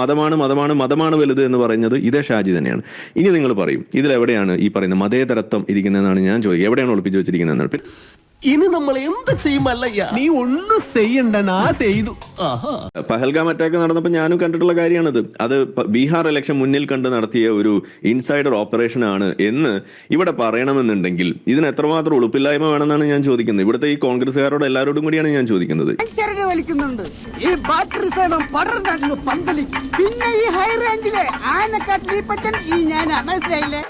മതമാണ് വലുത് എന്ന് പറയുന്നത് ഇതേ ഷാജി തന്നെയാണ്. ഇനി നിങ്ങൾ പറയും ഇതിലെവിടെയാണ് ഈ പറയുന്ന മതേതരത്വം ഇരിക്കുന്നതെന്നാണ് ഞാൻ ചോദിക്കുക. എവിടെയാണ് ഒളിപ്പിച്ചു വെച്ചിരിക്കുന്നത്? ഇനി നമ്മൾ എന്ത് ചെയ്യുമല്ലയ്യ? നീ ഒന്നും ചെയ്യണ്ട, ചെയ്തു. പഹൽഗാം അറ്റാക്ക് നടന്നപ്പോൾ ഞാനും കണ്ടിട്ടുള്ള കാര്യമാണത്. അത് ബീഹാർ ഇലക്ഷൻ മുന്നിൽ കണ്ട് നടത്തിയ ഒരു ഇൻസൈഡർ ഓപ്പറേഷൻ ആണ് എന്ന് ഇവിടെ പറയണമെന്നുണ്ടെങ്കിൽ ഇതിന് എത്രമാത്രം ഉളുപ്പില്ലായ്മ വേണമെന്നാണ് ഞാൻ ചോദിക്കുന്നത്. ഇവിടുത്തെ ഈ കോൺഗ്രസ്സുകാരോട് എല്ലാവരോടും കൂടിയാണ് ഞാൻ ചോദിക്കുന്നത്. ഈ ബാറ്ററി സേവം പടർന്നു പന്തലിക്കും. പിന്നെ ഈ ഹൈ റേഞ്ചിലെ ആനക്കാട്ടിൽ ഈ പച്ചൻ ഈ ഞാനാ, മനസ്സിലായില്ലേ?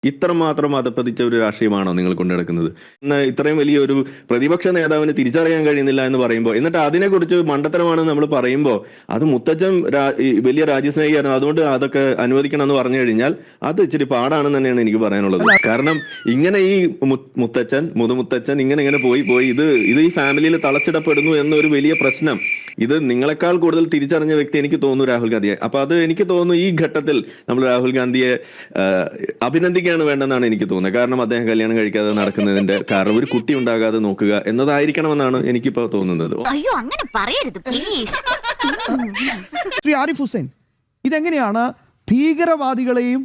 ഇത്രമാത്രം അധപ്പതിച്ച ഒരു രാഷ്ട്രീയമാണോ നിങ്ങൾ കൊണ്ടുനടക്കുന്നത്? ഇന്ന് ഇത്രയും വലിയൊരു പ്രതിപക്ഷ നേതാവിന് തിരിച്ചറിയാൻ കഴിയുന്നില്ല എന്ന് പറയുമ്പോൾ, എന്നിട്ട് അതിനെക്കുറിച്ച് മണ്ടത്തരമാണെന്ന് നമ്മൾ പറയുമ്പോൾ, അത് മുത്തച്ഛൻ വലിയ രാജ്യസ്നേഹിയായിരുന്നു അതുകൊണ്ട് അതൊക്കെ അനുവദിക്കണം എന്ന് പറഞ്ഞു കഴിഞ്ഞാൽ അത് ഇച്ചിരി പാടാണെന്ന് തന്നെയാണ് എനിക്ക് പറയാനുള്ളത്. കാരണം ഇങ്ങനെ ഈ മുതുമുത്തച്ഛൻ ഇങ്ങനെ പോയി ഇത് ഈ ഫാമിലിയിൽ തളച്ചിടപ്പെടുന്നു എന്നൊരു വലിയ പ്രശ്നം ഇത് നിങ്ങളെക്കാൾ കൂടുതൽ തിരിച്ചറിഞ്ഞ വ്യക്തി എനിക്ക് തോന്നുന്നു രാഹുൽ ഗാന്ധിയെ. അപ്പൊ അത് എനിക്ക് തോന്നുന്നു ഈ ഘട്ടത്തിൽ നമ്മൾ രാഹുൽ ഗാന്ധിയെ അഭിനന്ദിക്കാൻ വേണ്ടെന്നാണ് എനിക്ക് തോന്നുന്നത്. കാരണം അദ്ദേഹം കല്യാണം കഴിക്കാതെ നടക്കുന്നതിന്റെ കാരണം ഒരു കുട്ടി ഉണ്ടാകാതെ നോക്കുക എന്നതായിരിക്കണമെന്നാണ് എനിക്കിപ്പോ തോന്നുന്നത്. അയ്യോ അങ്ങനെ പറയരുത് പ്ലീസ്. ശ്രീ ആരിഫ് ഹുസൈൻ, ഇതെങ്ങനെയാണ് ഭീകരവാദികളെയും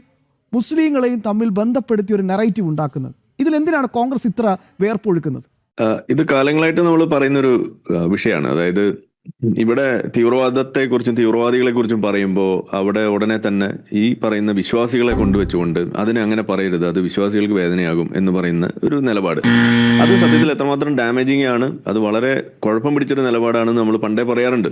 മുസ്ലിങ്ങളെയും തമ്മിൽ ബന്ധപ്പെടുത്തി ഒരു നറേറ്റീവ് ഉണ്ടാക്കുന്നത്? ഇതിലെന്തിനാണ് കോൺഗ്രസ് ഇത്ര വേർപ്പൊഴുക്കുന്നത്? ഇത് കാലങ്ങളായിട്ട് നമ്മൾ പറയുന്നൊരു വിഷയമാണ്. അതായത് ഇവിടെ തീവ്രവാദത്തെ കുറിച്ചും തീവ്രവാദികളെ കുറിച്ചും പറയുമ്പോൾ അവിടെ ഉടനെ തന്നെ ഈ പറയുന്ന വിശ്വാസികളെ കൊണ്ടുവച്ചുകൊണ്ട് അതിനെ അങ്ങനെ പറയരുത്, അത് വിശ്വാസികൾക്ക് വേദനയാകും എന്ന് പറയുന്ന ഒരു നിലപാട്, അത് സത്യത്തിൽ എത്രമാത്രം ഡാമേജിങ് ആണ്, അത് വളരെ കുഴപ്പം പിടിച്ചൊരു നിലപാടാണെന്ന് നമ്മൾ പണ്ടേ പറയാറുണ്ട്.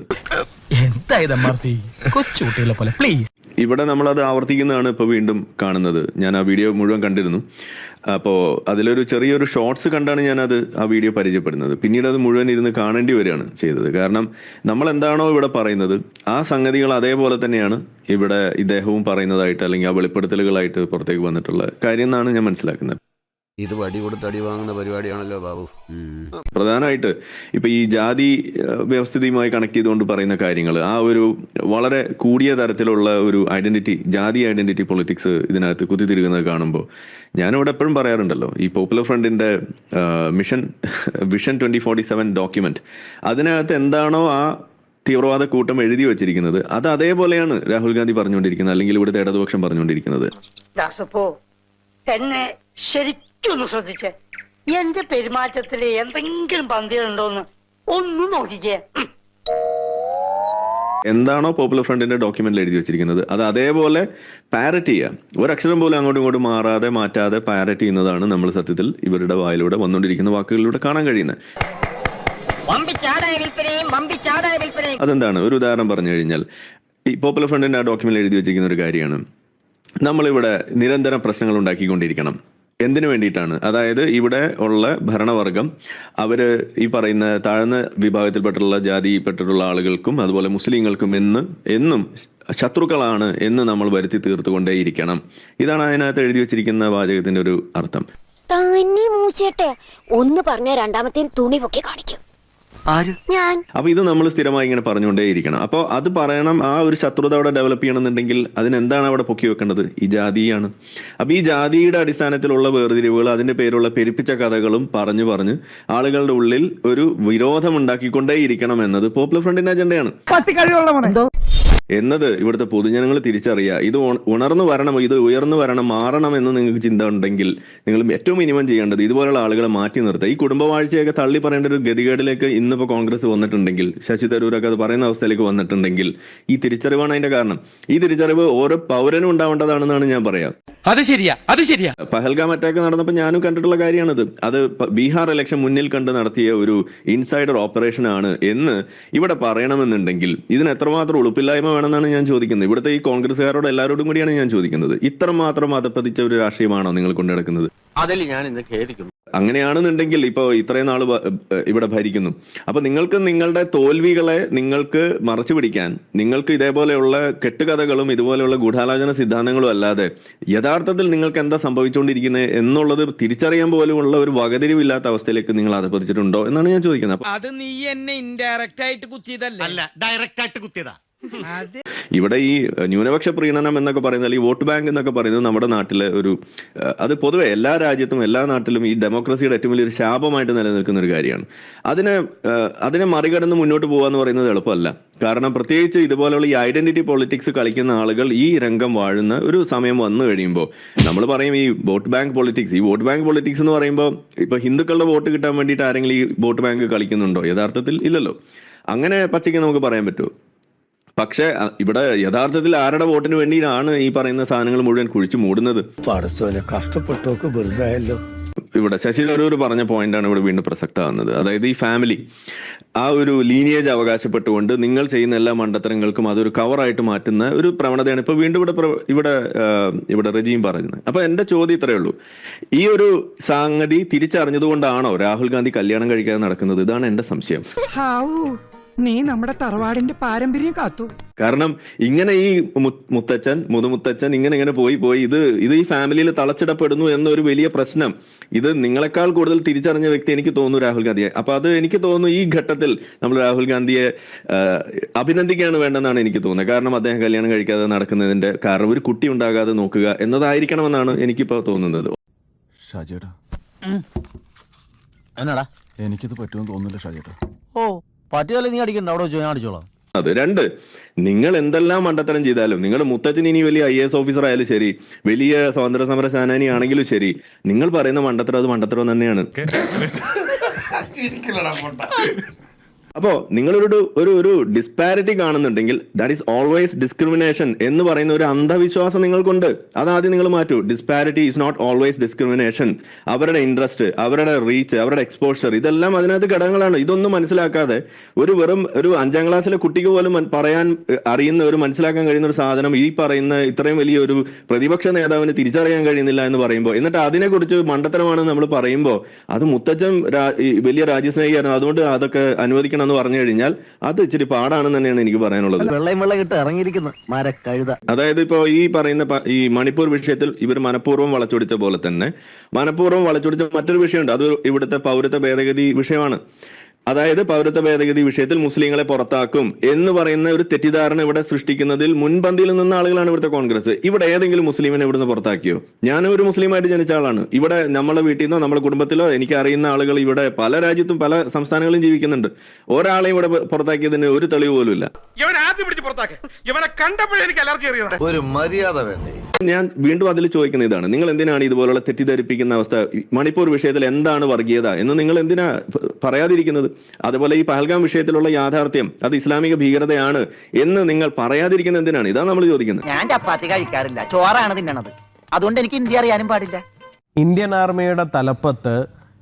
ഇവിടെ നമ്മളത് ആവർത്തിക്കുന്നതാണ് ഇപ്പോൾ വീണ്ടും കാണുന്നത്. ഞാൻ ആ വീഡിയോ മുഴുവൻ കണ്ടിരുന്നു. അപ്പോൾ അതിലൊരു ചെറിയൊരു ഷോർട്സ് കണ്ടാണ് ഞാനത് ആ വീഡിയോ പരിചയപ്പെടുന്നത്. പിന്നീട് അത് മുഴുവൻ ഇരുന്ന് കാണേണ്ടി വരികയാണ് ചെയ്തത്. കാരണം നമ്മൾ എന്താണോ ഇവിടെ പറയുന്നത് ആ സംഗതികൾ അതേപോലെ തന്നെയാണ് ഇവിടെ ഇദ്ദേഹവും പറയുന്നതായിട്ട് അല്ലെങ്കിൽ ആ വെളിപ്പെടുത്തലുകളായിട്ട് പുറത്തേക്ക് വന്നിട്ടുള്ള കാര്യം എന്നാണ് ഞാൻ മനസ്സിലാക്കുന്നത്. ഇത് വടി കൊടുത്ത് അടി വാങ്ങുന്ന പരിപാടിയാണല്ലോ ബാബു. പ്രധാനമായിട്ട് ഇപ്പൊ ഈ ജാതി വ്യവസ്ഥിതിയുമായി കണക്ട് ചെയ്തുകൊണ്ട് പറയുന്ന കാര്യങ്ങൾ, ആ ഒരു വളരെ കൂടിയ തരത്തിലുള്ള ഒരു ജാതി ഐഡന്റിറ്റി പൊളിറ്റിക്സ് ഇതിനകത്ത് കുത്തിത്തിരിക്കുന്നത് കാണുമ്പോൾ ഞാനിവിടെ എപ്പോഴും പറയാറുണ്ടല്ലോ, ഈ പോപ്പുലർ ഫ്രണ്ടിന്റെ വിഷൻ 2047 ഡോക്യുമെന്റ്, അതിനകത്ത് എന്താണോ ആ തീവ്രവാദ കൂട്ടം എഴുതി വെച്ചിരിക്കുന്നത് അത് അതേപോലെയാണ് രാഹുൽ ഗാന്ധി പറഞ്ഞുകൊണ്ടിരിക്കുന്നത്, അല്ലെങ്കിൽ ഇവിടുത്തെ ഇടതുപക്ഷം പറഞ്ഞുകൊണ്ടിരിക്കുന്നത്. എന്നെ ശരിക്കൊന്ന് ശ്രദ്ധിച്ചേ, എന്റെ പെരുമാറ്റത്തിൽ എന്തെങ്കിലും പന്തികളുണ്ടോന്ന് ഒന്ന് നോക്കിക്കേ. എന്താണോ പോപ്പുലർ ഫ്രണ്ടിന്റെ ഡോക്യുമെന്റിൽ എഴുതി വെച്ചിരിക്കുന്നത് അത് അതേപോലെ പാരറ്റ് ചെയ്യുക, ഒരക്ഷരം പോലും അങ്ങോട്ടും ഇങ്ങോട്ടും മാറ്റാതെ പാരറ്റ് ചെയ്യുന്നതാണ് നമ്മൾ സത്യത്തിൽ ഇവരുടെ വായിലൂടെ വന്നുകൊണ്ടിരിക്കുന്ന വാക്കുകളിലൂടെ കാണാൻ കഴിയുന്നത്. അതെന്താണ്? ഒരു ഉദാഹരണം പറഞ്ഞു കഴിഞ്ഞാൽ ഈ പോപ്പുലർ ഫ്രണ്ടിന്റെ ആ ഡോക്യുമെന്റിൽ എഴുതി വെച്ചിരിക്കുന്ന ഒരു കാര്യമാണ്, നമ്മളിവിടെ നിരന്തരം പ്രശ്നങ്ങൾ ഉണ്ടാക്കിക്കൊണ്ടിരിക്കണം. എന്തിനു വേണ്ടിയിട്ടാണ്? അതായത് ഇവിടെ ഉള്ള ഭരണവർഗം അവര് ഈ പറയുന്ന താഴ്ന്ന വിഭാഗത്തിൽപ്പെട്ടുള്ള ജാതിയിൽപ്പെട്ടിട്ടുള്ള ആളുകൾക്കും അതുപോലെ മുസ്ലിങ്ങൾക്കും എന്നും ശത്രുക്കളാണ് എന്ന് നമ്മൾ വരുത്തി തീർത്തുകൊണ്ടേയിരിക്കണം. ഇതാണ് അതിനകത്ത് എഴുതി വെച്ചിരിക്കുന്ന വാചകത്തിന്റെ ഒരു അർത്ഥം. ഒന്ന് പറഞ്ഞ രണ്ടാമത്തെ തുണി പൊക്കി കാണിക്കും. അപ്പൊ ഇത് നമ്മൾ സ്ഥിരമായി ഇങ്ങനെ പറഞ്ഞുകൊണ്ടേയിരിക്കണം. അപ്പോൾ അത് പറയണം, ആ ഒരു ശത്രുത അവിടെ ഡെവലപ്പ് ചെയ്യണമെന്നുണ്ടെങ്കിൽ അതിനെന്താണ് അവിടെ പൊക്കി വെക്കേണ്ടത്? ഈ ജാതിയാണ്. അപ്പൊ ഈ ജാതിയുടെ അടിസ്ഥാനത്തിലുള്ള വേർതിരിവുകൾ, അതിന്റെ പേരുള്ള പെരുപ്പിച്ച കഥകളും പറഞ്ഞ് ആളുകളുടെ ഉള്ളിൽ ഒരു വിരോധം ഉണ്ടാക്കിക്കൊണ്ടേയിരിക്കണം എന്നത് പോപ്പുലർ ഫ്രണ്ടിന്റെ അജണ്ടയാണ് എന്നത് ഇവിടുത്തെ പൊതുജനങ്ങൾ തിരിച്ചറിയുക. ഇത് ഉണർന്നു വരണം, ഇത് ഉയർന്നു വരണം, മാറണം എന്ന് നിങ്ങൾക്ക് ചിന്ത ഉണ്ടെങ്കിൽ നിങ്ങൾ ഏറ്റവും മിനിമം ചെയ്യേണ്ടത് ഇതുപോലുള്ള ആളുകളെ മാറ്റി നിർത്തുക. ഈ കുടുംബവാഴ്ചയൊക്കെ തള്ളി പറയേണ്ട ഒരു ഗതികേടിലേക്ക് ഇന്നിപ്പോൾ കോൺഗ്രസ് വന്നിട്ടുണ്ടെങ്കിൽ, ശശി തരൂരൊക്കെ അത് പറയുന്ന അവസ്ഥയിലേക്ക് വന്നിട്ടുണ്ടെങ്കിൽ ഈ തിരിച്ചറിവാണ് അതിന്റെ കാരണം. ഈ തിരിച്ചറിവ് ഓരോ പൗരനും ഉണ്ടാവേണ്ടതാണെന്നാണ് ഞാൻ പറയാം. അത് ശരിയാ. പഹൽഗാം അറ്റാക്ക് നടന്നപ്പോൾ ഞാനും കണ്ടിട്ടുള്ള കാര്യമാണത്. അത് ബീഹാർ ഇലക്ഷൻ മുന്നിൽ കണ്ട് നടത്തിയ ഒരു ഇൻസൈഡർ ഓപ്പറേഷൻ ആണ് എന്ന് ഇവിടെ പറയണമെന്നുണ്ടെങ്കിൽ ഇതിന് എത്രമാത്രം ഉളുപ്പില്ലായ്മ വേണമെന്നാണ് ഞാൻ ചോദിക്കുന്നത്. ഇവിടുത്തെ ഈ കോൺഗ്രസ്സുകാരോട് എല്ലാവരോടും കൂടിയാണ് ഞാൻ ചോദിക്കുന്നത്. ഇത്രമാത്രം അധപ്പതിച്ച ഒരു രാഷ്ട്രീയമാണോ നിങ്ങൾ കൊണ്ടുനടക്കുന്നത്? അതിൽ ഞാൻ ഇന്ന് ഖേദിക്കുന്നു. അങ്ങനെയാണെന്നുണ്ടെങ്കിൽ ഇപ്പോൾ ഇത്രയും നാൾ ഇവിടെ ഭരിക്കുന്നു. അപ്പൊ നിങ്ങൾക്ക് നിങ്ങളുടെ തോൽവികളെ നിങ്ങൾക്ക് മറച്ചു പിടിക്കാൻ നിങ്ങൾക്ക് ഇതേപോലെയുള്ള കെട്ടുകഥകളും ഇതുപോലെയുള്ള ഗൂഢാലോചന സിദ്ധാന്തങ്ങളും അല്ലാതെ യഥാർത്ഥത്തിൽ നിങ്ങൾക്ക് എന്താ സംഭവിച്ചുകൊണ്ടിരിക്കുന്നത് എന്നുള്ളത് തിരിച്ചറിയാൻ പോലുമുള്ള ഒരു വകതിരിവില്ലാത്ത അവസ്ഥയിലേക്ക് നിങ്ങൾ അധപ്പതിച്ചിട്ടുണ്ടോ എന്നാണ് ഞാൻ ചോദിക്കുന്നത്. അത് നീ എന്നെ ഇൻഡയറക്റ്റ് ആയിട്ട് കുത്തിയതല്ല, ഡയറക്റ്റ് ആയിട്ട് കുത്തിയതാ. ഇവിടെ ഈ ന്യൂനപക്ഷ പ്രീണനം എന്നൊക്കെ പറയുന്നത്, അല്ലെങ്കിൽ വോട്ട് ബാങ്ക് എന്നൊക്കെ പറയുന്നത് നമ്മുടെ നാട്ടിലെ ഒരു അത് പൊതുവെ എല്ലാ രാജ്യത്തും എല്ലാ നാട്ടിലും ഈ ഡെമോക്രസിയുടെ ഏറ്റവും വലിയൊരു ശാപമായിട്ട് നിലനിൽക്കുന്ന ഒരു കാര്യമാണ്. അതിനെ മറികടന്ന് മുന്നോട്ട് പോകാന്ന് പറയുന്നത് എളുപ്പമല്ല. കാരണം പ്രത്യേകിച്ച് ഇതുപോലെയുള്ള ഈ ഐഡന്റിറ്റി പൊളിറ്റിക്സ് കളിക്കുന്ന ആളുകൾ ഈ രംഗം വാഴുന്ന ഒരു സമയം വന്നു കഴിയുമ്പോൾ നമ്മൾ പറയും ഈ വോട്ട് ബാങ്ക് പൊളിറ്റിക്സ് എന്ന് പറയുമ്പോൾ ഇപ്പൊ ഹിന്ദുക്കളുടെ വോട്ട് കിട്ടാൻ വേണ്ടിയിട്ട് ആരെങ്കിലും ഈ വോട്ട് ബാങ്ക് കളിക്കുന്നുണ്ടോ? യഥാർത്ഥത്തിൽ ഇല്ലല്ലോ. അങ്ങനെ പച്ചയ്ക്ക് നമുക്ക് പറയാൻ പറ്റുമോ? പക്ഷേ ഇവിടെ യഥാർത്ഥത്തിൽ ആരുടെ വോട്ടിന് വേണ്ടിയാണ് ഈ പറയുന്ന സാധനങ്ങൾ മുഴുവൻ കുഴിച്ചു മൂടുന്നത്? കഷ്ടപ്പെട്ടോക്ക് വെറുതെ ഇവിടെ ശശി തരൂർ പറഞ്ഞ പോയിന്റാണ് ഇവിടെ വീണ്ടും പ്രസക്തമാകുന്നത്. അതായത് ഈ ഫാമിലി ആ ഒരു ലീനിയേജ് അവകാശപ്പെട്ടുകൊണ്ട് നിങ്ങൾ ചെയ്യുന്ന എല്ലാ മണ്ടത്തരങ്ങൾക്കും അതൊരു കവറായിട്ട് മാറ്റുന്ന ഒരു പ്രവണതയാണ് ഇപ്പൊ വീണ്ടും ഇവിടെ റെജീം പറയുന്നത്. അപ്പൊ എന്റെ ചോദ്യം ഇത്രയേ ഉള്ളൂ, ഈ ഒരു സംഗതി തിരിച്ചറിഞ്ഞതുകൊണ്ടാണോ രാഹുൽ ഗാന്ധി കല്യാണം കഴിക്കാതെ നടക്കുന്നത്? ഇതാണ് എന്റെ സംശയം. നീ നമ്മുടെ തറവാടിന്റെ പാരമ്പര്യം കാത്തു. കാരണം ഇങ്ങനെ ഈ മുതുമുത്തച്ഛൻ ഇങ്ങനെ പോയി ഇത് ഈ ഫാമിലിയിൽ തളച്ചിടപ്പെടുന്നു എന്നൊരു വലിയ പ്രശ്നം ഇത് നിങ്ങളെക്കാൾ കൂടുതൽ തിരിച്ചറിഞ്ഞ വ്യക്തി എനിക്ക് തോന്നുന്നു രാഹുൽ ഗാന്ധിയെ. അപ്പൊ അത് എനിക്ക് തോന്നുന്നു ഈ ഘട്ടത്തിൽ നമ്മൾ രാഹുൽ ഗാന്ധിയെ അഭിനന്ദിക്കുകയാണ് വേണ്ടെന്നാണ് എനിക്ക് തോന്നുന്നത്. കാരണം അദ്ദേഹം കല്യാണം കഴിക്കാതെ നടക്കുന്നതിന്റെ കാരണം ഒരു കുട്ടി ഉണ്ടാകാതെ നോക്കുക എന്നതായിരിക്കണമെന്നാണ് എനിക്കിപ്പോ തോന്നുന്നത്. ഷാജേട്ടാ, എന്നാടാ എനിക്കിത് പറ്റുമെന്ന് തോന്നുന്നില്ല ഷാജേട്ടാ. ഓ പറ്റിയല്ലേ, നീ അടിക്കണ്ട, അവിടെ വെച്ച് ഞാൻ അടിച്ചോളാം. അത് രണ്ട്, നിങ്ങൾ എന്തെല്ലാം മണ്ടത്തരം ചെയ്താലും, നിങ്ങളുടെ മുത്തച്ഛൻ ഇനി വലിയ IAS ഓഫീസർ ആയാലും ശരി, വലിയ സ്വാതന്ത്ര്യ സമര സേനാനി ആണെങ്കിലും ശരി, നിങ്ങൾ പറയുന്ന മണ്ടത്തരം അത് മണ്ടത്തരം തന്നെയാണ്. അപ്പോ നിങ്ങളൊരു ഡിസ്പാരിറ്റി കാണുന്നുണ്ടെങ്കിൽ ദാറ്റ് ഈസ് ഓൾവേസ് ഡിസ്ക്രിമിനേഷൻ എന്ന് പറയുന്ന ഒരു അന്ധവിശ്വാസം നിങ്ങൾക്കുണ്ട്. അതാദ്യം നിങ്ങൾ മാറ്റൂ. Disparity is not always discrimination. അവരുടെ ഇൻട്രസ്റ്റ്, അവരുടെ റീച്ച്, അവരുടെ എക്സ്പോഷർ, ഇതെല്ലാം അതിനകത്ത് ഘടകങ്ങളാണ്. ഇതൊന്നും മനസ്സിലാക്കാതെ ഒരു 5ാം ക്ലാസ്സിലെ കുട്ടിക്ക് പോലും പറയാൻ അറിയുന്ന മനസ്സിലാക്കാൻ കഴിയുന്ന ഒരു സാധനം ഈ പറയുന്ന ഇത്രയും വലിയ ഒരു പ്രതിപക്ഷ നേതാവിന് തിരിച്ചറിയാൻ കഴിയുന്നില്ല എന്ന് പറയുമ്പോൾ, എന്നിട്ട് അതിനെക്കുറിച്ച് മണ്ടത്തരമാണെന്ന് നമ്മൾ പറയുമ്പോൾ, അത് മുത്തച്ഛൻ വലിയ രാജ്യസ്നേഹിയായിരുന്നു അതുകൊണ്ട് അതൊക്കെ അനുവദിക്കണം എന്ന് പറഞ്ഞു കഴിഞ്ഞാൽ അത് ഇച്ചിരി പാടാണെന്ന് തന്നെയാണ് എനിക്ക് പറയാനുള്ളത്. അതായത് ഇപ്പോ ഈ പറയുന്ന ഈ മണിപ്പൂർ വിഷയത്തിൽ ഇവർ മനഃപൂർവ്വം വളച്ചൊടിച്ച പോലെ തന്നെ മനഃപൂർവ്വം വളച്ചൊടിച്ച മറ്റൊരു വിഷയമുണ്ട്. അത് ഇവിടുത്തെ പൗരത്വ ഭേദഗതി വിഷയമാണ്. അതായത് പൗരത്വ ഭേദഗതി വിഷയത്തിൽ മുസ്ലിങ്ങളെ പുറത്താക്കും എന്ന് പറയുന്ന ഒരു തെറ്റിദ്ധാരണ ഇവിടെ സൃഷ്ടിക്കുന്നതിൽ മുൻപന്തിയിൽ നിന്ന ആളുകളാണ് ഇവിടുത്തെ കോൺഗ്രസ്. ഇവിടെ ഏതെങ്കിലും മുസ്ലിമിനെ ഇവിടുന്ന് പുറത്താക്കിയോ? ഞാനും ഒരു മുസ്ലിമായിട്ട് ജനിച്ച ആളാണ്. ഇവിടെ നമ്മളെ വീട്ടിൽ നിന്നോ നമ്മുടെ കുടുംബത്തിലോ എനിക്ക് അറിയുന്ന ആളുകൾ ഇവിടെ പല രാജ്യത്തും പല സംസ്ഥാനങ്ങളിലും ജീവിക്കുന്നുണ്ട്. ഒരാളെയും ഇവിടെ പുറത്താക്കിയതിന് ഒരു തെളിവ് പോലും ഇല്ല. ഒരു മര്യാദ വേണ്ടേ? ഞാൻ വീണ്ടും അതിൽ ചോദിക്കുന്ന ഇതാണ്, നിങ്ങൾ എന്തിനാണ് ഇതുപോലുള്ള തെറ്റിദ്ധരിപ്പിക്കുന്ന അവസ്ഥ? മണിപ്പൂർ വിഷയത്തിൽ എന്താണ് വർഗീയത എന്ന് നിങ്ങൾ എന്തിനാ പറയാതിരിക്കുന്നത്? അതുപോലെ ഈ പഹൽഗാം വിഷയത്തിലുള്ള യാഥാർത്ഥ്യം അത് ഇസ്ലാമിക ഭീകരതയാണ് എന്ന് നിങ്ങൾ പറയാതിരിക്കുന്നത് എന്തിനാണ്? ഇതാണ് നമ്മൾ ചോദിക്കുന്നത്. ഞാൻ ചപ്പാത്തി കഴിക്കാറില്ല, ചോറാണ് തിന്നണത്. അതുകൊണ്ട് എനിക്ക് ഇന്ത്യ അറിയാനും പാടില്ല. ഇന്ത്യൻ ആർമിയുടെ തലപ്പത്ത്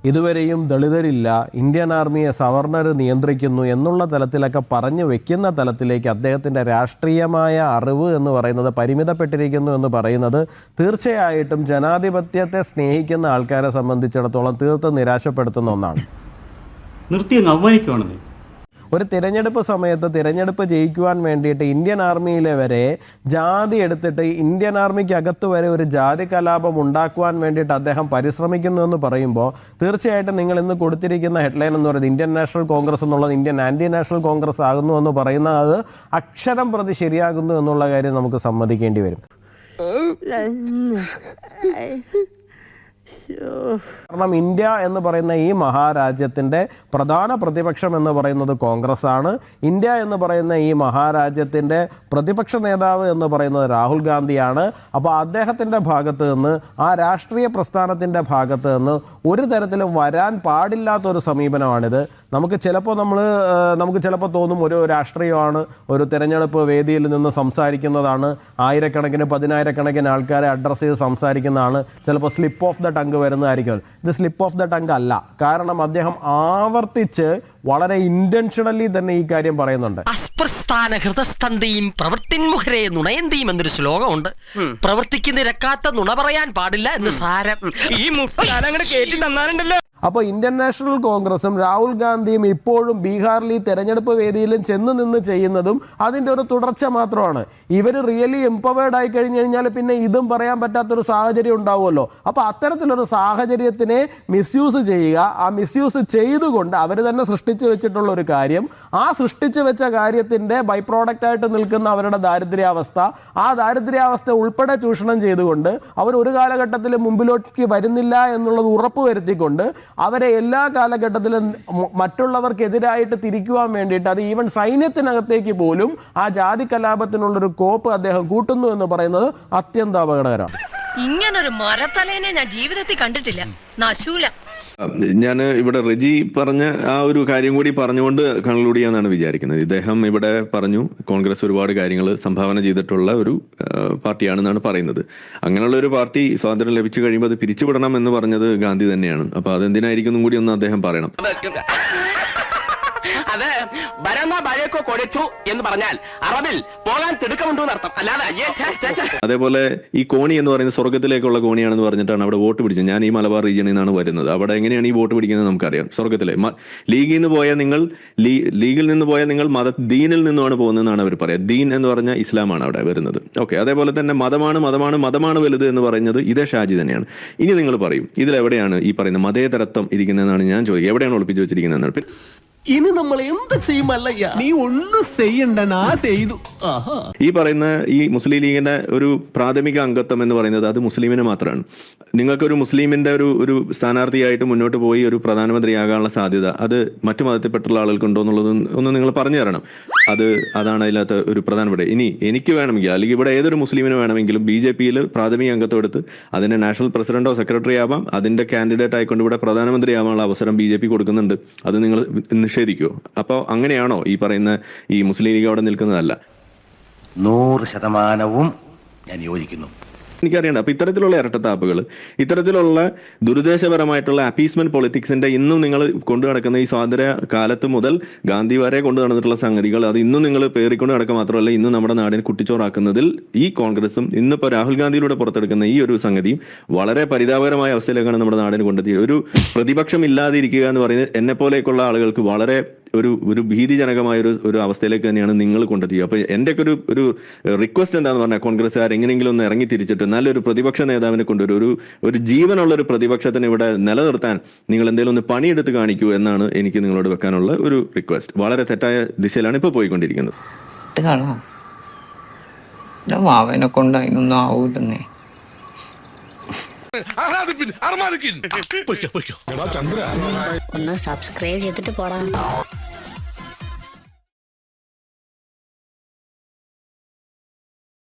ഇതുവരെയും ദളിതരില്ല, ഇന്ത്യൻ ആർമിയെ സവർണർ നിയന്ത്രിക്കുന്നു എന്നുള്ള തലത്തിലൊക്കെ പറഞ്ഞു വെക്കുന്ന തലത്തിലേക്ക് അദ്ദേഹത്തിൻ്റെ രാഷ്ട്രീയമായ അറിവ് എന്ന് പറയുന്നത് പരിമിതപ്പെട്ടിരിക്കുന്നു എന്ന് പറയുന്നത് തീർച്ചയായിട്ടും ജനാധിപത്യത്തെ സ്നേഹിക്കുന്ന ആൾക്കാരെ സംബന്ധിച്ചിടത്തോളം തീർത്തും നിരാശപ്പെടുത്തുന്ന ഒന്നാണ്. നിർത്തി അങ്ങ് അവമാനിക്കുവാണെന്നേ. ഒരു തിരഞ്ഞെടുപ്പ് സമയത്ത് തിരഞ്ഞെടുപ്പ് ജയിക്കുവാൻ വേണ്ടിയിട്ട് ഇന്ത്യൻ ആർമിയിലെ വരെ ജാതി എടുത്തിട്ട് ഇന്ത്യൻ ആർമിക്ക് അകത്ത് വരെ ഒരു ജാതി കലാപം ഉണ്ടാക്കുവാൻ വേണ്ടിയിട്ട് അദ്ദേഹം പരിശ്രമിക്കുന്നു എന്ന് പറയുമ്പോൾ തീർച്ചയായിട്ടും നിങ്ങൾ ഇന്ന് കൊടുത്തിരിക്കുന്ന ഹെഡ്ലൈൻ എന്ന് പറയുന്നത് ഇന്ത്യൻ നാഷണൽ കോൺഗ്രസ് എന്നുള്ളത് ഇന്ത്യൻ ആൻറ്റി നാഷണൽ കോൺഗ്രസ് ആകുന്നു എന്ന് പറയുന്നത് അത് അക്ഷരം പ്രതി ശരിയാകുന്നു എന്നുള്ള കാര്യം നമുക്ക് സമ്മതിക്കേണ്ടി വരും. കാരണം ഇന്ത്യ എന്ന് പറയുന്ന ഈ മഹാരാജ്യത്തിൻ്റെ പ്രധാന പ്രതിപക്ഷം എന്ന് പറയുന്നത് കോൺഗ്രസ് ആണ്. ഇന്ത്യ എന്ന് പറയുന്ന ഈ മഹാരാജ്യത്തിൻ്റെ പ്രതിപക്ഷ നേതാവ് എന്ന് പറയുന്നത് രാഹുൽ ഗാന്ധിയാണ്. അപ്പോൾ അദ്ദേഹത്തിൻ്റെ ഭാഗത്ത് നിന്ന്, ആ രാഷ്ട്രീയ പ്രസ്ഥാനത്തിൻ്റെ ഭാഗത്ത് നിന്ന് ഒരു തരത്തിലും വരാൻ പാടില്ലാത്തൊരു സമീപനമാണിത്. നമുക്ക് ചിലപ്പോൾ തോന്നും ഒരു രാഷ്ട്രീയമാണ്, ഒരു തിരഞ്ഞെടുപ്പ് വേദിയിൽ നിന്ന് സംസാരിക്കുന്നതാണ്, ആയിരക്കണക്കിന് 10,000-കണക്കിന് ആൾക്കാരെ അഡ്രസ്സ് ചെയ്ത് സംസാരിക്കുന്നതാണ്, ചിലപ്പോൾ സ്ലിപ്പ് ഓഫ് ദ ടങ്ക് വരുന്നതായിരിക്കും. ഇത് സ്ലിപ്പ് ഓഫ് ദ ടങ്ക് അല്ല. കാരണം അദ്ദേഹം ആവർത്തിച്ച് വളരെ ഇന്റൻഷണലി തന്നെ ഈ കാര്യം പറയുന്നുണ്ട്. അസ്പ്രസ്ഥാന ഹൃദസ്തന്തിയും പ്രവൃത്തിന്മുഖരെ നുണയന്തിയും എന്നൊരു ശ്ലോകമുണ്ട്. പ്രവർത്തിക്ക് നിരക്കാത്ത നുണ പറയാൻ പാടില്ല എന്ന് സാരം. ഈ മുസ്താനങ്ങനെ കേട്ടി തന്നാലുണ്ടല്ലോ. അപ്പോൾ ഇന്ത്യൻ നാഷണൽ കോൺഗ്രസും രാഹുൽ ഗാന്ധിയും ഇപ്പോഴും ബീഹാറിൽ ഈ തെരഞ്ഞെടുപ്പ് വേദിയിലും ചെന്ന് നിന്ന് ചെയ്യുന്നതും അതിൻ്റെ ഒരു തുടർച്ച മാത്രമാണ്. ഇവർ റിയലി എംപവേർഡ് ആയി കഴിഞ്ഞു കഴിഞ്ഞാൽ പിന്നെ ഇതും പറയാൻ പറ്റാത്തൊരു സാഹചര്യം ഉണ്ടാവുമല്ലോ. അപ്പോൾ അത്തരത്തിലൊരു സാഹചര്യത്തിനെ മിസ്യൂസ് ചെയ്യുക, ആ മിസ്യൂസ് ചെയ്തുകൊണ്ട് അവർ തന്നെ സൃഷ്ടിച്ചു വെച്ചിട്ടുള്ള ഒരു കാര്യം, ആ സൃഷ്ടിച്ചു വെച്ച കാര്യത്തിൻ്റെ ബൈ പ്രോഡക്റ്റായിട്ട് നിൽക്കുന്ന അവരുടെ ദാരിദ്ര്യാവസ്ഥ, ആ ദാരിദ്ര്യാവസ്ഥ ഉൾപ്പെടെ ചൂഷണം ചെയ്തുകൊണ്ട് അവർ ഒരു കാലഘട്ടത്തിലും മുമ്പിലേക്ക് വരുന്നില്ല എന്നുള്ളത് ഉറപ്പുവരുത്തിക്കൊണ്ട് അവരെ എല്ലാ കാലഘട്ടത്തിലും മറ്റുള്ളവർക്കെതിരായിട്ട് തിരിക്കുവാൻ വേണ്ടിയിട്ട്, അത് ഈവൻ സൈന്യത്തിനകത്തേക്ക് പോലും ആ ജാതി കലാപത്തിനുള്ളൊരു കോപ്പ് അദ്ദേഹം കൂട്ടുന്നു എന്ന് പറയുന്നത് അത്യന്തം അപകടകരമാണ്. ഇങ്ങനൊരു മരത്തലേനെ ഞാൻ ജീവിതത്തിൽ കണ്ടിട്ടില്ല. നശൂല. ഞാൻ ഇവിടെ റെജി പറഞ്ഞ ആ ഒരു കാര്യം കൂടി പറഞ്ഞുകൊണ്ട് കൺക്ലൂഡ് ചെയ്യാന്നാണ് വിചാരിക്കുന്നത്. ഇദ്ദേഹം ഇവിടെ പറഞ്ഞു കോൺഗ്രസ് ഒരുപാട് കാര്യങ്ങൾ സംഭാവന ചെയ്തിട്ടുള്ള ഒരു പാർട്ടിയാണെന്നാണ് പറയുന്നത്. അങ്ങനെയുള്ള ഒരു പാർട്ടി സ്വാതന്ത്ര്യം ലഭിച്ചു കഴിയുമ്പോൾ അത് പിരിച്ചുവിടണം എന്ന് പറഞ്ഞത് ഗാന്ധി തന്നെയാണ്. അപ്പൊ അതെന്തിനായിരിക്കും കൂടി ഒന്ന് അദ്ദേഹം പറയണം. അത് ഭരണ ഭയക്കോ കൊടുത്തു എന്ന് പറഞ്ഞാൽ അറബിൽ പോകാൻ തിടുക്കമുണ്ടോ എന്നർത്ഥം. അല്ലാതെ അതേപോലെ ഈ കോണി എന്ന് പറയുന്നത് സ്വർഗത്തിലേക്കുള്ള കോണിയാണെന്ന് പറഞ്ഞിട്ടാണ് അവിടെ വോട്ട് പിടിച്ചത്. ഞാൻ ഈ മലബാർ റീജിയനിൽ നിന്നാണ് വരുന്നത്. അവിടെ എങ്ങനെയാണ് ഈ വോട്ട് പിടിക്കുന്നത് നമുക്കറിയാം. സ്വർഗത്തിലെ ലീഗിൽ നിന്ന് പോയാൽ നിങ്ങൾ ദീനിൽ നിന്നുമാണ് പോകുന്നതെന്നാണ് അവർ പറയുക. ദീൻ എന്ന് പറഞ്ഞാൽ ഇസ്ലാമാണ് അവിടെ വരുന്നത്. ഓക്കെ, അതേപോലെ തന്നെ മതമാണ് വലുത് എന്ന് പറയുന്നത് ഇതേ ഷാജി തന്നെയാണ്. ഇനി നിങ്ങൾ പറയും ഇതിലെവിടെയാണ് ഈ പറയുന്ന മതേതരത്വം ഇരിക്കുന്നതെന്നാണ് ഞാൻ ചോദിക്കുക. എവിടെയാണ് ഒളിപ്പിച്ചു വെച്ചിരിക്കുന്നതെന്നാണ്. ഇനി നമ്മൾ എന്ത് ചെയ്യുമല്ലയ്യ? നീ ഒന്നും ചെയ്യണ്ട, നാ ചെയ്തു. ഈ പറയുന്ന ഈ മുസ്ലിം ലീഗിന്റെ ഒരു പ്രാഥമിക അംഗത്വം എന്ന് പറയുന്നത് അത് മുസ്ലിമിന് മാത്രമാണ്. നിങ്ങൾക്കൊരു മുസ്ലിമിന്റെ ഒരു സ്ഥാനാർത്ഥിയായിട്ട് മുന്നോട്ട് പോയി ഒരു പ്രധാനമന്ത്രിയാകാനുള്ള സാധ്യത അത് മറ്റു മതത്തിൽപ്പെട്ടുള്ള ആളുകൾക്കുണ്ടോ എന്നുള്ളത് ഒന്ന് നിങ്ങൾ പറഞ്ഞു തരണം. അതാണ് അതിനകത്ത് ഒരു പ്രധാനപ്പെട്ട. ഇനി എനിക്ക് വേണമെങ്കിൽ അല്ലെങ്കിൽ ഇവിടെ ഏതൊരു മുസ്ലിമിന് വേണമെങ്കിലും BJP-യിൽ പ്രാഥമിക അംഗത്വം എടുത്ത് അതിന്റെ നാഷണൽ പ്രസിഡന്റോ സെക്രട്ടറി ആവാം, അതിന്റെ കാൻഡിഡേറ്റ് ആയിക്കൊണ്ട് ഇവിടെ പ്രധാനമന്ത്രി ആവാനുള്ള അവസരം BJP കൊടുക്കുന്നുണ്ട്. അത് നിങ്ങൾ നിഷേധിക്കുമോ? അപ്പോൾ അങ്ങനെയാണോ ഈ പറയുന്ന ഈ മുസ്ലിം ലീഗ് അവിടെ നിൽക്കുന്നതല്ല? 100% ഞാൻ യോജിക്കുന്നു. എനിക്കറിയണ്ട. അപ്പൊ ഇത്തരത്തിലുള്ള ഇരട്ടത്താപ്പുകൾ, ഇത്തരത്തിലുള്ള ദുരുദ്ദേശപരമായിട്ടുള്ള അപ്പീസ്മെന്റ് പൊളിറ്റിക്സിന്റെ ഇന്നും നിങ്ങൾ കൊണ്ടു നടക്കുന്ന ഈ സ്വാതന്ത്ര്യ കാലത്ത് മുതൽ ഗാന്ധി വരെ കൊണ്ടു നടന്നിട്ടുള്ള സംഗതികൾ അത് ഇന്നും നിങ്ങൾ പേറിക്കൊണ്ട് നടക്കുക മാത്രമല്ല, ഇന്ന് നമ്മുടെ നാടിനെ കുട്ടിച്ചോറാക്കുന്നതിൽ ഈ കോൺഗ്രസും ഇന്നിപ്പോൾ രാഹുൽ ഗാന്ധിയിലൂടെ പുറത്തെടുക്കുന്ന ഈ ഒരു സംഗതിയും വളരെ പരിതാപകരമായ അവസ്ഥയിലേക്കാണ് നമ്മുടെ നാടിന് കൊണ്ടെത്തിയത്. ഒരു പ്രതിപക്ഷം ഇല്ലാതിരിക്കുക എന്ന് പറയുന്നത് എന്നെ പോലെയൊക്കെയുള്ള ആളുകൾക്ക് വളരെ ഒരു ഭീതിജനകമായ ഒരു അവസ്ഥയിലേക്ക് തന്നെയാണ് നിങ്ങൾ കൊണ്ടെത്തിയത്. അപ്പൊ എൻ്റെ ഒക്കെ ഒരു റിക്വസ്റ്റ് എന്താന്ന് പറഞ്ഞാൽ കോൺഗ്രസ്സുകാർ എങ്ങനെയെങ്കിലും ഒന്ന് ഇറങ്ങി തിരിച്ചിട്ട് നല്ലൊരു പ്രതിപക്ഷ നേതാവിനെ കൊണ്ടുവരും. ഒരു ജീവനുള്ള ഒരു പ്രതിപക്ഷത്തിന് ഇവിടെ നിലനിർത്താൻ നിങ്ങൾ എന്തെങ്കിലും ഒന്ന് പണിയെടുത്ത് കാണിക്കൂ എന്നാണ് എനിക്ക് നിങ്ങളോട് വെക്കാനുള്ള ഒരു റിക്വസ്റ്റ്. വളരെ തെറ്റായ ദിശയിലാണ് ഇപ്പോൾ പോയിക്കൊണ്ടിരിക്കുന്നത്. മാവനെ കൊണ്ട് അതിനൊന്നും ആവൂലെന്നേ. ഒന്ന് സബ്സ്ക്രൈബ് ചെയ്തിട്ട് പോടാ.